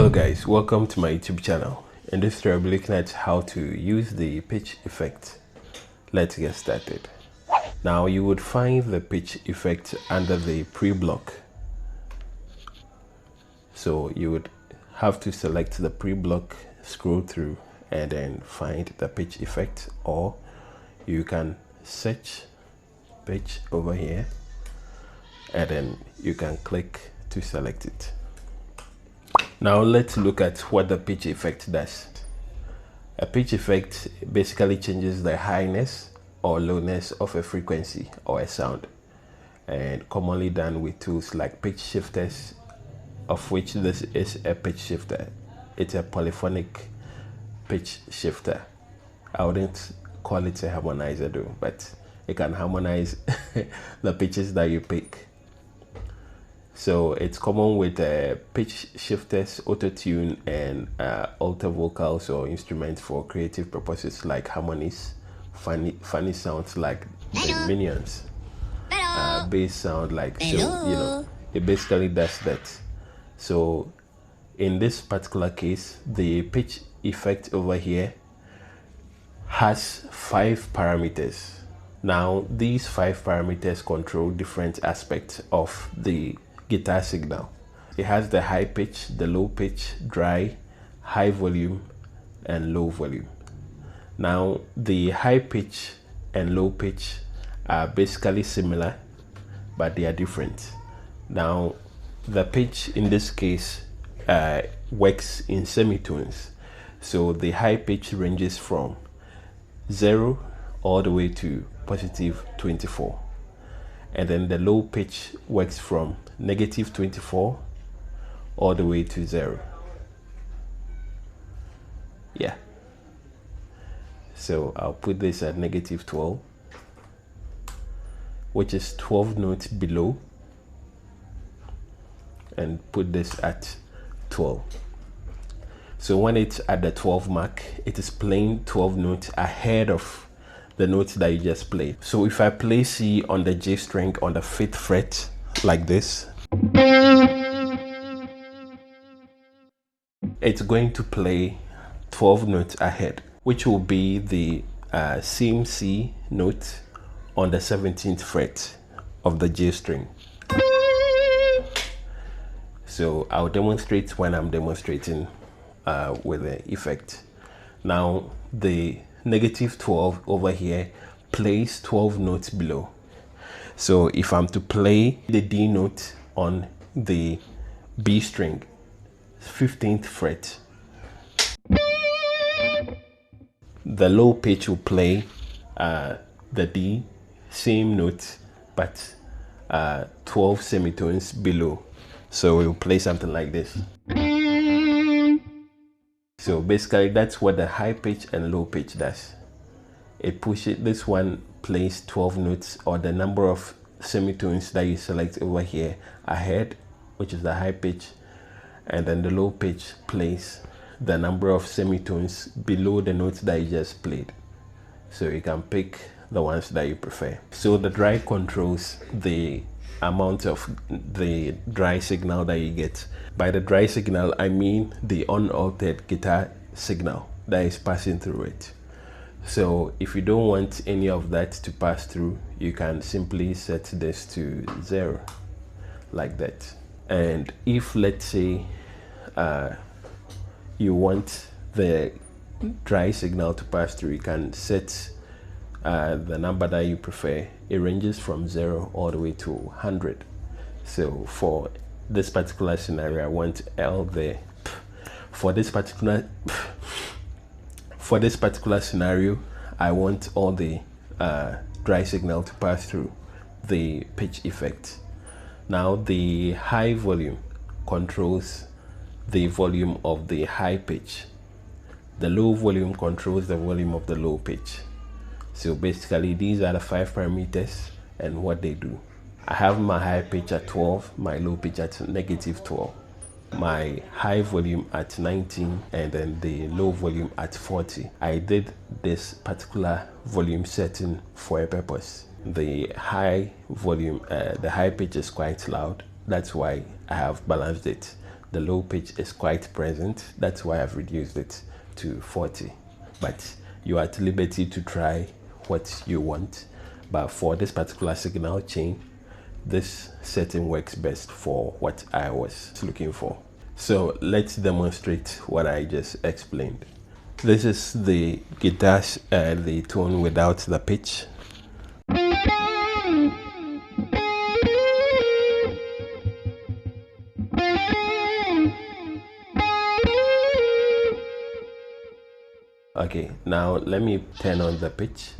Hello guys, welcome to my YouTube channel. In this tutorial, I'll be looking at how to use the pitch effect. Let's get started. Now you would find the pitch effect under the pre-block. So you would have to select the pre-block, scroll through and then find the pitch effect, or you can search pitch over here and then you can click to select it. Now let's look at what the pitch effect does. A pitch effect basically changes the highness or lowness of a frequency or a sound, and commonly done with tools like pitch shifters, of which this is a pitch shifter. It's a polyphonic pitch shifter. I wouldn't call it a harmonizer though, but it can harmonize the pitches that you pick. So it's common with pitch shifters, auto-tune, and alter vocals or instruments for creative purposes like harmonies, funny sounds like the Minions, bass sound like, so you know, it basically does that. So in this particular case, the pitch effect over here has 5 parameters. Now these 5 parameters control different aspects of the guitar signal. It has the high pitch, the low pitch, dry, high volume, and low volume. Now the high pitch and low pitch are basically similar, but they are different. Now the pitch in this case works in semitones. So the high pitch ranges from 0 all the way to positive 24. And then the low pitch works from negative 24 all the way to 0. Yeah. So I'll put this at negative 12, which is 12 notes below, and put this at 12. So when it's at the 12 mark, it is playing 12 notes ahead of the notes that you just played. So if I play C on the G string on the 5th fret like this, it's going to play 12 notes ahead, which will be the same C note on the 17th fret of the G string. So I'll demonstrate when I'm demonstrating with the effect. Now the negative 12 over here plays 12 notes below. So if I'm to play the D note on the B string, 15th fret, the low pitch will play the D, same note, but 12 semitones below. So it will play something like this. So basically that's what the high pitch and low pitch does. It pushes, this one plays 12 notes, or the number of semitones that you select over here, ahead, which is the high pitch, and then the low pitch plays the number of semitones below the notes that you just played. So you can pick the ones that you prefer. So the dry controls the amount of the dry signal that you get. By the dry signal, I mean the unaltered guitar signal that is passing through it. So if you don't want any of that to pass through, you can simply set this to 0 like that. And if, let's say, you want the dry signal to pass through, you can set the number that you prefer. It ranges from 0 all the way to 100. So for this particular scenario, I want L there. For this particular scenario, I want all the dry signal to pass through the pitch effect. Now the high volume controls the volume of the high pitch. The low volume controls the volume of the low pitch. So basically these are the 5 parameters and what they do. I have my high pitch at 12, my low pitch at negative 12, my high volume at 19, and then the low volume at 40. I did this particular volume setting for a purpose. The high volume, the high pitch is quite loud. That's why I have balanced it the low pitch is quite present. That's why I've reduced it to 40, but you are at liberty to try what you want. But for this particular signal chain, this setting works best for what I was looking for. So let's demonstrate what I just explained. This is the guitar, the tone without the pitch. Okay, now let me turn on the pitch.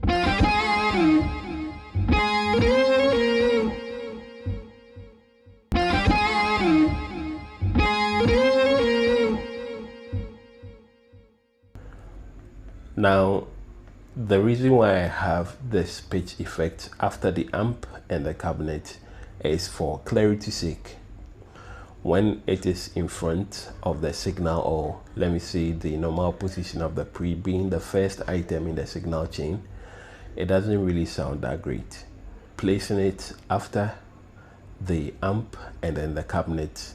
Now, the reason why I have this pitch effect after the amp and the cabinet is for clarity's sake. When it is in front of the signal, or let me say the normal position of the pre being the first item in the signal chain, it doesn't really sound that great. Placing it after the amp and then the cabinet,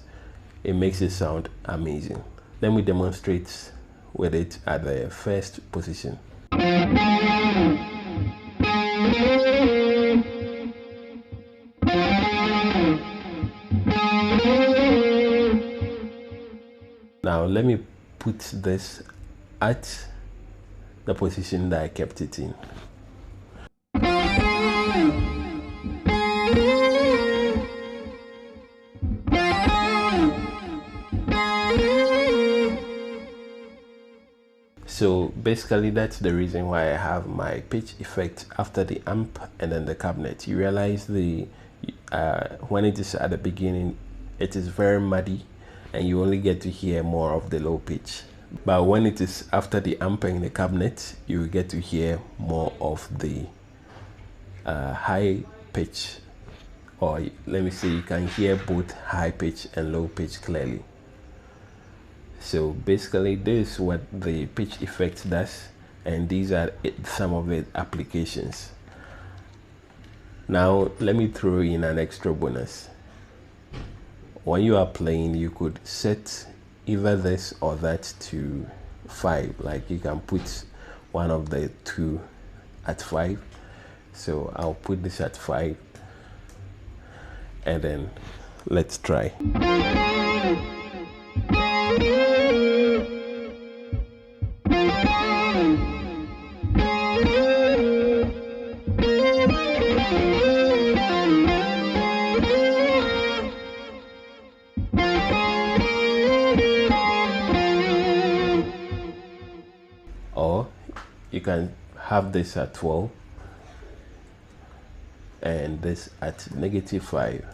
it makes it sound amazing. Let me demonstrate with it at the first position. Now let me put this at the position that I kept it in. So basically that's the reason why I have my pitch effect after the amp and then the cabinet. You realize the when it is at the beginning, it is very muddy and you only get to hear more of the low pitch. But when it is after the amp and the cabinet, you get to hear more of the high pitch, or let me say you can hear both high pitch and low pitch clearly. So basically this is what the pitch effect does, and these are some of the applications. Now let me throw in an extra bonus. When you are playing, you could set either this or that to 5. Like you can put one of the two at 5. So I'll put this at 5 and then let's try. Or you can have this at 12 and this at -5.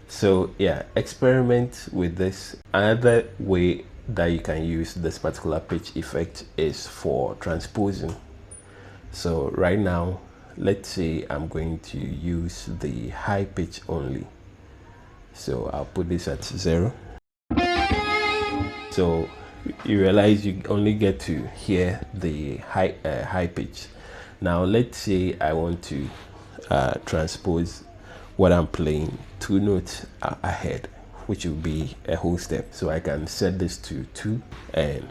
So yeah, experiment with this. Another way that you can use this particular pitch effect is for transposing. So right now, let's say I'm going to use the high pitch only. So I'll put this at 0. So you realize you only get to hear the high pitch. Now let's say I want to transpose what I'm playing 2 notes ahead, which will be a whole step. So I can set this to 2, and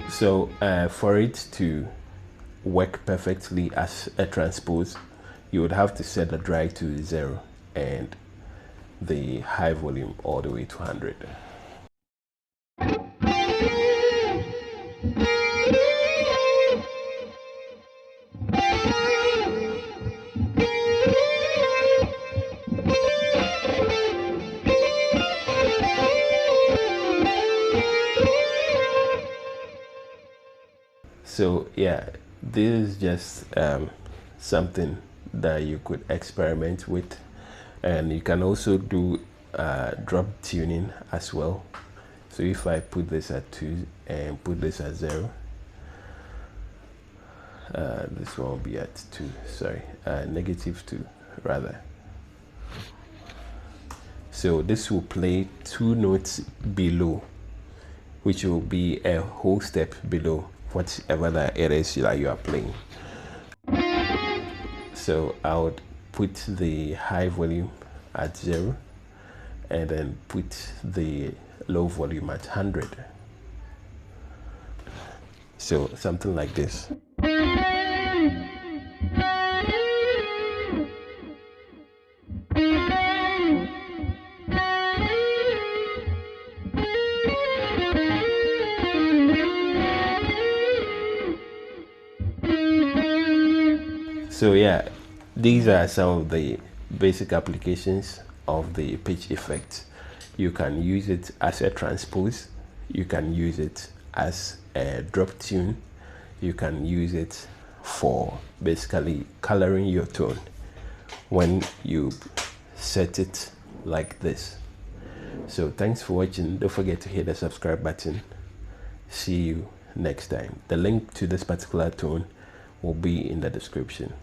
so for it to work perfectly as a transpose, you would have to set the dry to 0 and the high volume all the way to 100. So yeah, this is just something that you could experiment with, and you can also do drop tuning as well. So if I put this at 2 and put this at 0, this one will be at 2, sorry, -2. rather. So this will play 2 notes below, which will be a whole step below whatever that it is that you are playing. So I would put the high volume at 0 and then put the low volume at 100. So something like this. So yeah, these are some of the basic applications of the pitch effect. You can use it as a transpose, you can use it as a drop tune, you can use it for basically coloring your tone when you set it like this. So thanks for watching. Don't forget to hit the subscribe button. See you next time. The link to this particular tone will be in the description.